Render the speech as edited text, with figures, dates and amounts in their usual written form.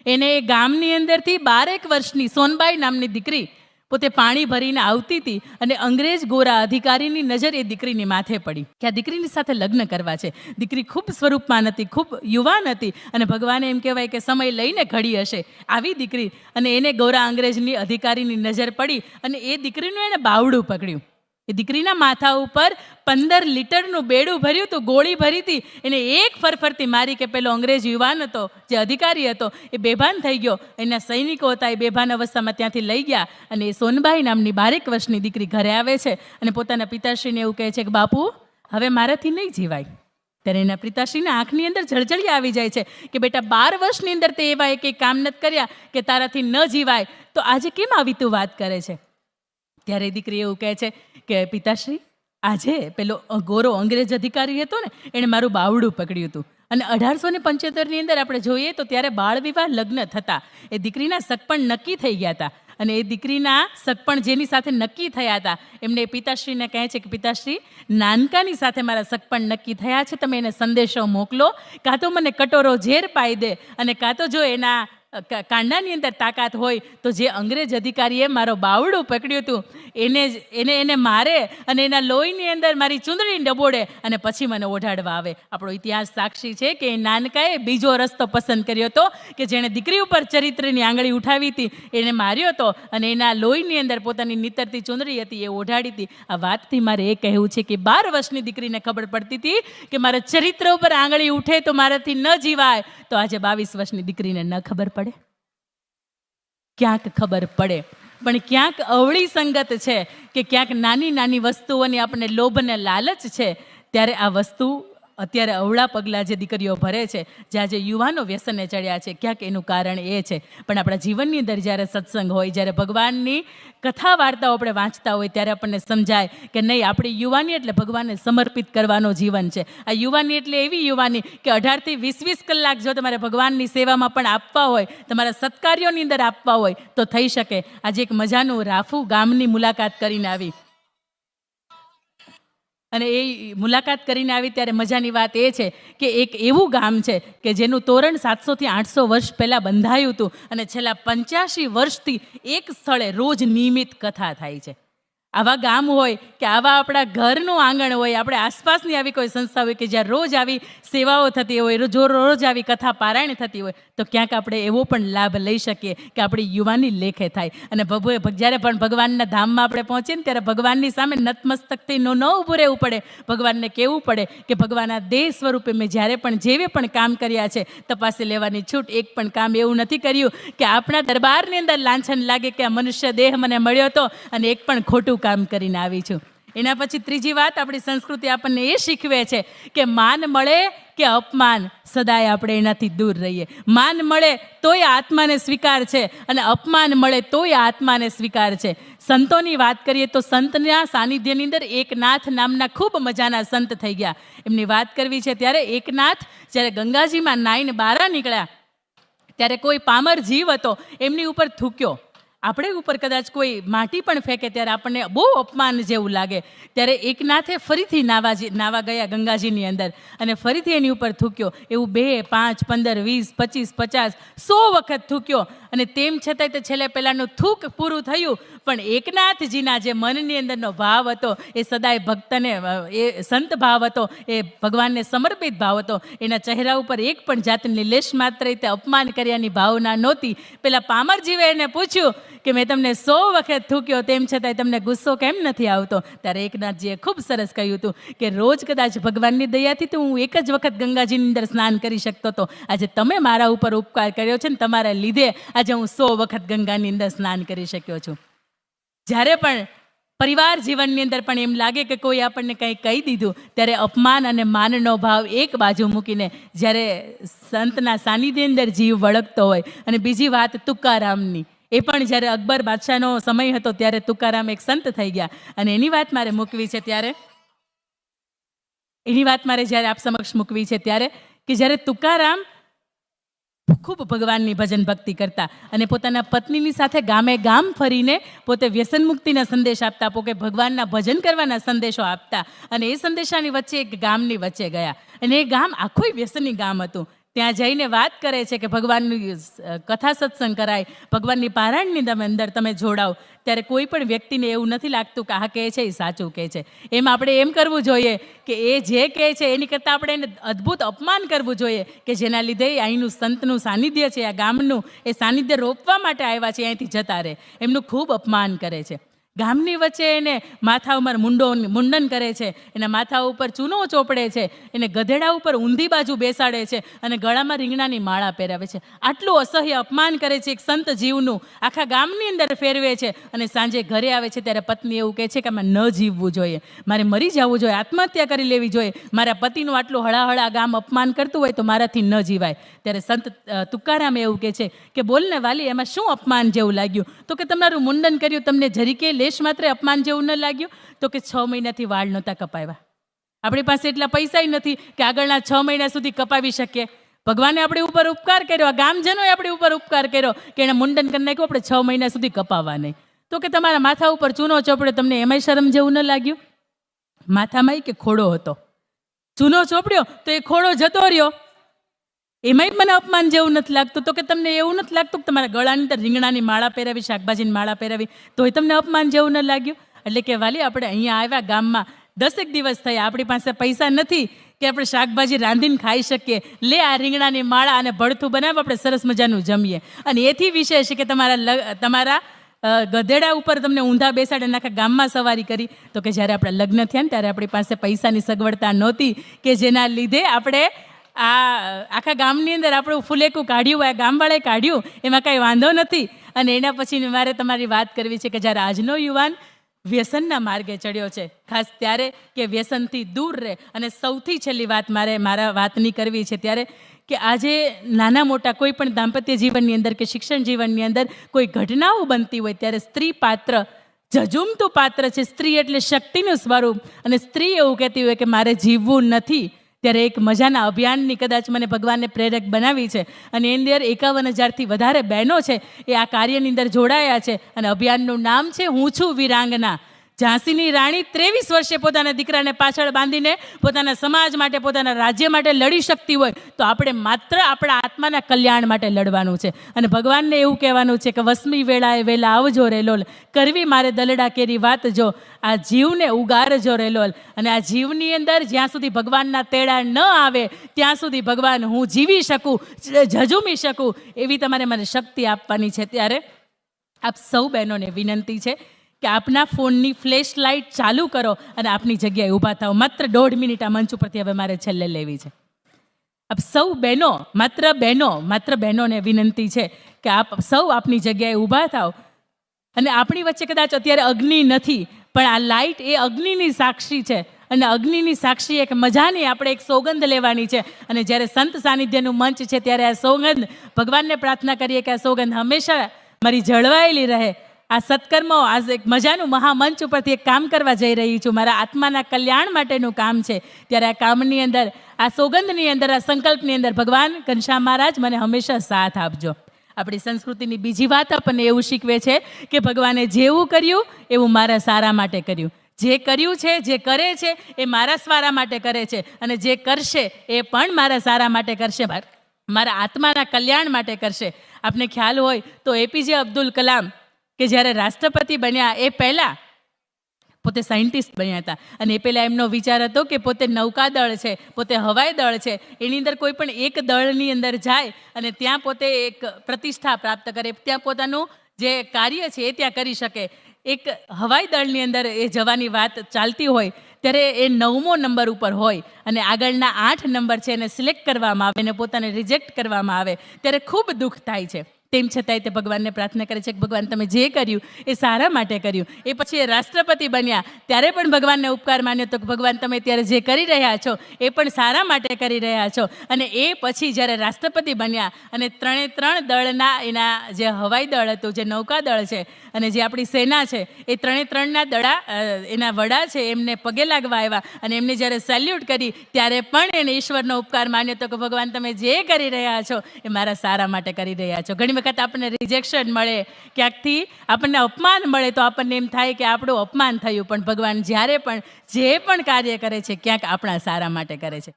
એને એ ગામની અંદરથી 12 વર્ષની સોનબાઈ નામની દીકરી પોતે પાણી ભરીને આવતી હતી અને અંગ્રેજ ગોરા અધિકારીની નજર એ દીકરીની માથે પડી કે આ દીકરીની સાથે લગ્ન કરવા છે. દીકરી ખૂબ સ્વરૂપમાં હતી, ખૂબ યુવાન હતી અને ભગવાને એમ કહેવાય કે સમય લઈને ઘડી હશે આવી દીકરી, અને એને ગોરા અંગ્રેજની અધિકારીની નજર પડી અને એ દીકરીનું એને બાવડું પકડ્યું. એ દીકરીના માથા ઉપર 15 લીટરનું બેડું ભર્યું હતું, ગોળી ભરી હતી. એને એક ફરફરતી મારી કે પેલો અંગ્રેજ યુવાન હતો, જે અધિકારી હતો, એ બેભાન થઈ ગયો. એના સૈનિકો હતા, એ બેભાન અવસ્થામાં ત્યાંથી લઈ ગયા અને એ સોનબાઈ નામની 12 વર્ષની દીકરી ઘરે આવે છે અને પોતાના પિતાશ્રીને એવું કહે છે કે બાપુ, હવે મારાથી નહીં જીવાય. ત્યારે એના પિતાશ્રીના આંખની અંદર જળજળી આવી જાય છે કે બેટા, 12 વર્ષની અંદર તે એવા એક કામ નથી કર્યા કે તારાથી ન જીવાય, તો આજે કેમ આવી તું વાત કરે છે? ત્યારે દીકરી એવું કહે છે કે પિતાશ્રી, આજે પેલો ગોરો અંગ્રેજ અધિકારી હતો ને, એણે મારું બાવડું પકડ્યું હતું અને 1875ની અંદર આપણે જોઈએ તો ત્યારે બાળ વિવાહ લગ્ન થતા. એ દીકરીના સગપણ નક્કી થઈ ગયા હતા અને એ દીકરીના સગપણ જેની સાથે નક્કી થયા હતા એમને પિતાશ્રીને કહે છે કે પિતાશ્રી, નાનકાની સાથે મારા સગપણ નક્કી થયા છે, તમે એને સંદેશો મોકલો, કાં તો મને કટોરો ઝેર પાઈ દે અને કાં તો જો એના કાંડાની અંદર તાકાત હોય તો જે અંગ્રેજ અધિકારીએ મારો બાવડું પકડ્યું હતું એને મારે અને એના લોહીની અંદર મારી ચૂંદડી ડબોડે અને પછી મને ઓઢાડવા આવે. આપણો ઇતિહાસ સાક્ષી છે કે નાનકાએ બીજો રસ્તો પસંદ કર્યો હતો કે જેણે દીકરી ઉપર ચરિત્રની આંગળી ઉઠાવી હતી, એને માર્યો હતો અને એના લોહીની અંદર પોતાની નીતરતી ચૂંદડી હતી એ ઓઢાડી હતી. આ વાતથી મારે એ કહેવું છે કે 12 વર્ષની દીકરીને ખબર પડતી હતી કે મારા ચરિત્ર ઉપર આંગળી ઉઠે તો મારાથી ન જીવાય, તો આજે 22 વર્ષની દીકરીને ન ખબર પડે? ક્યાંક ખબર પડે, પણ ક્યાંક અવળી સંગત છે કે ક્યાંક નાની નાની વસ્તુઓની આપણને લોભ અને લાલચ છે. ત્યારે આ વસ્તુ અત્યારે અવળા પગલાં જે દીકરીઓ ભરે છે, જ્યાં જે યુવાનો વ્યસને ચડ્યા છે, ક્યાંક એનું કારણ એ છે. પણ આપણા જીવનની અંદર જ્યારે સત્સંગ હોય, જ્યારે ભગવાનની કથા વાર્તાઓ આપણે વાંચતા હોય, ત્યારે આપણને સમજાય કે નહીં, આપણી યુવાની એટલે ભગવાનને સમર્પિત કરવાનો જીવન છે. આ યુવાની એટલે એવી યુવાની કે 18 થી 20 કલાક જો તમારે ભગવાનની સેવામાં પણ આપવા હોય, તમારા સત્કાર્યોની અંદર આપવા હોય તો થઈ શકે. આજે એક મજાનું રાફુ ગામની મુલાકાત કરીને આવી અને એ મુલાકાત કરીને આવી ત્યારે મજાની વાત એ છે કે એક એવું ગામ છે કે જેનું તોરણ 700 થી 800 વર્ષ પહેલાં બંધાયું હતું અને છેલ્લા 85 વર્ષથી એક સ્થળે રોજ નિયમિત કથા થાય છે. આવા ગામ હોય કે આવા આપણા ઘરનું આંગણ હોય, આપણે આસપાસની આવી કોઈ સંસ્થા હોય કે જ્યાં રોજ આવી સેવાઓ થતી હોય, રોજ આવી કથા પારાયણ થતી હોય, તો ક્યાંક આપણે એવો પણ લાભ લઈ શકીએ કે આપણી યુવાની લેખે થાય. અને જ્યારે પણ ભગવાનના ધામમાં આપણે પહોંચીએ ને ત્યારે ભગવાનની સામે નતમસ્તકથી ન ઊભું રહેવું પડે. ભગવાનને કહેવું પડે કે ભગવાન, આ દેહ સ્વરૂપે મેં જ્યારે પણ જેવે પણ કામ કર્યા છે તપાસી લેવાની છૂટ. એક પણ કામ એવું નથી કર્યું કે આપણા દરબારની અંદર લાંછન લાગે કે આ મનુષ્ય દેહ મને મળ્યો હતો અને એક પણ ખોટું કામ કરીને આવી છું. એના પછી ત્રીજી વાત, આપણી સંસ્કૃતિ આપણને એ શીખવે છે કે માન મળે કે અપમાન, સદાય આપણે એનાથી દૂર રહીએ. માન મળે તોય આત્માને સ્વીકાર છે અને અપમાન મળે તોય આત્માને સ્વીકાર છે. સંતોની વાત કરીએ તો સંતના સાનિધ્યની અંદર એકનાથ નામના ખૂબ મજાના સંત થઈ ગયા. એમની વાત કરવી છે ત્યારે એકનાથ જ્યારે ગંગાજીમાં નાઈને બહાર નીકળ્યા ત્યારે કોઈ પામર જીવ હતો એમની ઉપર થૂક્યો. આપણે ઉપર કદાચ કોઈ માટી પણ ફેંકે ત્યારે આપણને બહુ અપમાન જેવું લાગે. ત્યારે એકનાથે ફરીથી નાવા ગયા ગંગાજીની અંદર અને ફરીથી એની ઉપર થૂક્યો. એવું 2, 5, 15, 20, 25, 50, 100 વખત થૂક્યો અને તેમ છતાંય તે છેલ્લે પેલાનું થૂક પૂરું થયું. પણ એકનાથજીના જે મનની અંદરનો ભાવ હતો એ સદાય ભક્તને, એ સંત ભાવ હતો, એ ભગવાનને સમર્પિત ભાવ હતો. એના ચહેરા ઉપર એક પણ જાતની લેશ માત્ર રીતે અપમાન કર્યાની ભાવના નહોતી. પેલા પામરજીવે એને પૂછ્યું કે મેં તમને 100 વખત થૂક્યો, તેમ છતાંય તમને ગુસ્સો કેમ નથી આવતો? ત્યારે એકનાથજીએ ખૂબ સરસ કહ્યું હતું કે રોજ કદાચ ભગવાનની દયાથી તો હું એક જ વખત ગંગાજીની અંદર સ્નાન કરી શકતો હતો. આજે તમે મારા ઉપર ઉપકાર કર્યો છે ને તમારા લીધે આજે હું 100 વખત ગંગાની અંદર સ્નાન કરી શક્યો છું. જ્યારે પણ પરિવાર જીવનની અંદર પણ એમ લાગે કે કોઈ આપણને કંઈ કહી દીધું, ત્યારે અપમાન અને માનનો ભાવ એક બાજુ મૂકીને જ્યારે સંતના સાનિધ્યની અંદર જીવ વળગતો હોય. અને બીજી વાત તુકારામની, એ પણ જ્યારે અકબર બાદશાહનો સમય હતો ત્યારે તુકારામ એક સંત થઈ ગયા અને એની વાત મારે મૂકવી છે ત્યારે જ્યારે આપ સમક્ષ મૂકવી છે ત્યારે કે જ્યારે તુકારામ ખૂબ ભગવાનની ભજન ભક્તિ કરતા અને પોતાના પત્નીની સાથે ગામે ગામ ફરીને પોતે વ્યસન મુક્તિના સંદેશ આપતા, પોતે ભગવાનના ભજન કરવાના સંદેશો આપતા અને એ સંદેશાની વચ્ચે એક ગામની વચ્ચે ગયા અને એ ગામ આખું વ્યસની ગામ હતું. ત્યાં જઈને વાત કરે છે કે ભગવાનની કથા સત્સંગ કરાય, ભગવાનની પારાયણની અંદર તમે જોડાઓ, ત્યારે કોઈ પણ વ્યક્તિને એવું નથી લાગતું કે આ કહે છે એ સાચું કહે છે. એમ આપણે એમ કરવું જોઈએ કે એ જે કહે છે એની કરતાં આપણે એને અદ્ભુત અપમાન કરવું જોઈએ કે જેના લીધે અહીંનું સંતનું સાનિધ્ય છે, આ ગામનું એ સાનિધ્ય રોપવા માટે આવ્યા છે, અહીંથી જતા રહે. એમનું ખૂબ અપમાન કરે છે. ગામની વચ્ચે એને માથા ઉપર મુંડન કરે છે, એના માથા ઉપર ચૂનો ચોપડે છે, એને ગધેડા ઉપર ઊંધી બાજુ બેસાડે છે અને ગળામાં રીંગણાની માળા પહેરાવે છે. આટલું અસહ્ય અપમાન કરે છે એક સંત જીવનું, આખા ગામની અંદર ફેરવે છે. અને સાંજે ઘરે આવે છે ત્યારે પત્ની એવું કહે છે કે આમાં ન જીવવું જોઈએ, મારે મરી જવું જોઈએ, આત્મહત્યા કરી લેવી જોઈએ, મારા પતિનું આટલું હળાહળા ગામ અપમાન કરતું હોય તો મારાથી ન જીવાય. ત્યારે સંત તુકારામ એવું કહે છે કે બોલને વાલી, એમાં શું અપમાન જેવું લાગ્યું? તો કે તમારું મુંડન કર્યું, તમને જરીકે લેશ માત્ર અપમાન જેવું ન લાગ્યું? તો કે 6 મહિનાથી વાળ નહોતા કપાવ્યા, આપણી પાસે એટલા પૈસા નથી કે આગળના 6 મહિના સુધી કપાવી શકીએ. ભગવાને આપણી ઉપર ઉપકાર કર્યો, આ ગામજનોએ આપણી ઉપર ઉપકાર કર્યો કે એને મુંડન કરી નાખ્યું, આપણે 6 મહિના સુધી કપાવવા નહીં. તો કે તમારા માથા ઉપર ચૂનો ચોપડ્યો, તમને એમાંય શરમ જેવું ન લાગ્યું? માથામાં કે ખોડો હતો, ચૂનો ચોપડ્યો તો એ ખોડો જતો રહ્યો, એમાંય મને અપમાન જેવું નથી લાગતું? તો કે તમને એવું નથી લાગતું કે તમારા ગળાની અંદર રીંગણાની માળા પહેરાવી, શાકભાજીની માળા પહેરાવી, તોય તમને અપમાન જેવું ન લાગ્યું? એટલે કે વાલી, આપણે અહીંયા આવ્યા ગામમાં 10 દિવસ થયા, આપણી પાસે પૈસા નથી કે આપણે શાકભાજી રાંધીને ખાઈ શકીએ, લે આ રીંગણાની માળા અને ભડથું બનાવ, આપણે સરસ મજાનું જમીએ. અને એથી વિશેષ કે તમારા ગધેડા ઉપર તમને ઊંધા બેસાડે આખા ગામમાં સવારી કરી. તો કે જ્યારે આપણા લગ્ન થયા ને ત્યારે આપણી પાસે પૈસાની સગવડતા નહોતી કે જેના લીધે આપણે આખા ગામની અંદર આપણું ફુલેકું કાઢ્યું હોય, ગામવાળાએ કાઢ્યું, એમાં કાંઈ વાંધો નથી. અને એના પછી મારે તમારી વાત કરવી છે કે જ્યારે આજનો યુવાન વ્યસનના માર્ગે ચડ્યો છે, ખાસ ત્યારે કે વ્યસનથી દૂર રહે. અને સૌથી છેલ્લી વાત મારા વાતની કરવી છે ત્યારે કે આજે નાના મોટા કોઈ પણ દાંપત્ય જીવનની અંદર કે શિક્ષણ જીવનની અંદર કોઈ ઘટનાઓ બનતી હોય ત્યારે સ્ત્રી પાત્ર ઝઝૂમતું પાત્ર છે. સ્ત્રી એટલે શક્તિનું સ્વરૂપ, અને સ્ત્રી એવું કહેતી હોય કે મારે જીવવું નથી, ત્યારે એક મજાના અભિયાનની કદાચ મને ભગવાનને પ્રેરક બનાવી છે. અને એની અંદર 51,000થી વધારે બહેનો છે એ આ કાર્યની અંદર જોડાયા છે. અને અભિયાનનું નામ છે હું છું વીરાંગના. ઝાંસીની રાણી 23 વર્ષે પોતાના દીકરાને પાછળ બાંધીને પોતાના સમાજ માટે, પોતાના રાજ્ય માટે લડી શકતી હોય તો આપણે માત્ર આપણા આત્માના કલ્યાણ માટે લડવાનું છે. અને ભગવાનને એવું કહેવાનું છે કે વસમી વેળાએ વહેલા આવજો રેલોલ, કરવી મારે દલડા કેરી વાત જો, આ જીવને ઉગારજો રેલોલ. અને આ જીવની અંદર જ્યાં સુધી ભગવાનના તેડા ન આવે ત્યાં સુધી ભગવાન હું જીવી શકું, ઝઝૂમી શકું, એવી તમારે મને શક્તિ આપવાની છે. ત્યારે આપ સૌ બહેનોને વિનંતી છે કે આપના ફોનની ફ્લેશ લાઇટ ચાલુ કરો અને આપની જગ્યાએ ઊભા થાઓ. માત્ર 1.5 મિનિટ આ મંચ ઉપરથી હવે મારે છેલ્લે લેવી છે. આપ સૌ બહેનો, માત્ર બહેનોને વિનંતી છે કે આપ સૌ આપની જગ્યાએ ઊભા થાઓ. અને આપણી વચ્ચે કદાચ અત્યારે અગ્નિ નથી, પણ આ લાઇટ એ અગ્નિની સાક્ષી છે. અને અગ્નિની સાક્ષી એક મજાની આપણે એક સોગંદ લેવાની છે. અને જ્યારે સંત સાનિધ્યનું મંચ છે ત્યારે આ સોગંદ, ભગવાનને પ્રાર્થના કરીએ કે આ સોગંદ હંમેશા મારી જળવાયેલી રહે. આ સત્કર્મો, આ એક મજાનું મહામંચ ઉપરથી એક કામ કરવા જઈ રહી છું, મારા આત્માના કલ્યાણ માટેનું કામ છે. ત્યારે આ કામની અંદર, આ સોગંદની અંદર, આ સંકલ્પની અંદર ભગવાન ઘનશ્યામ મહારાજ મને હંમેશા સાથ આપજો. આપણી સંસ્કૃતિની બીજી વાત આપણને એવું શીખવે છે કે ભગવાને જેવું કર્યું એવું મારા સારા માટે કર્યું. જે કર્યું છે, જે કરે છે એ મારા સારા માટે કરે છે, અને જે કરશે એ પણ મારા સારા માટે કરશે, મારા આત્માના કલ્યાણ માટે કરશે. આપને ખ્યાલ હોય તો APJ અબ્દુલ કલામ કે જ્યારે રાષ્ટ્રપતિ બન્યા એ પહેલાં પોતે સાયન્ટિસ્ટ બન્યા હતા. અને એ પહેલાં એમનો વિચાર હતો કે પોતે નૌકાદળ છે, પોતે હવાઈ દળ છે, એની અંદર કોઈ પણ એક દળની અંદર જાય અને ત્યાં પોતે એક પ્રતિષ્ઠા પ્રાપ્ત કરે, ત્યાં પોતાનું જે કાર્ય છે એ ત્યાં કરી શકે. એક હવાઈ દળની અંદર એ જવાની વાત ચાલતી હોય ત્યારે એ 9મો નંબર ઉપર હોય અને આગળના 8 નંબર છે એને સિલેક્ટ કરવામાં આવે અને પોતાને રિજેક્ટ કરવામાં આવે ત્યારે ખૂબ દુઃખ થાય છે. તેમ છતાંય તે ભગવાનને પ્રાર્થના કરે છે કે ભગવાન તમે જે કર્યું એ સારા માટે કર્યું. એ પછી એ રાષ્ટ્રપતિ બન્યા ત્યારે પણ ભગવાનને ઉપકાર માન્યો તો કે ભગવાન તમે ત્યારે જે કરી રહ્યા છો એ પણ સારા માટે કરી રહ્યા છો. અને એ પછી જ્યારે રાષ્ટ્રપતિ બન્યા અને 3 દળના, એના જે હવાઈ દળ હતું, જે નૌકાદળ છે અને જે આપણી સેના છે, એ 3ના દળા, એના વડા છે, એમને પગે લાગવા આવ્યા અને એમને જ્યારે સેલ્યુટ કરી ત્યારે પણ એને ઈશ્વરનો ઉપકાર માન્યો તો કે ભગવાન તમે જે કરી રહ્યા છો એ મારા સારા માટે કરી રહ્યા છો. ઘણી વખત આપણને રિજેક્શન મળે, ક્યાંકથી આપણને અપમાન મળે તો આપણને એમ થાય કે આપણું અપમાન થયું, પણ ભગવાન જ્યારે પણ જે પણ કાર્ય કરે છે ક્યાંક આપણા સારા માટે કરે છે.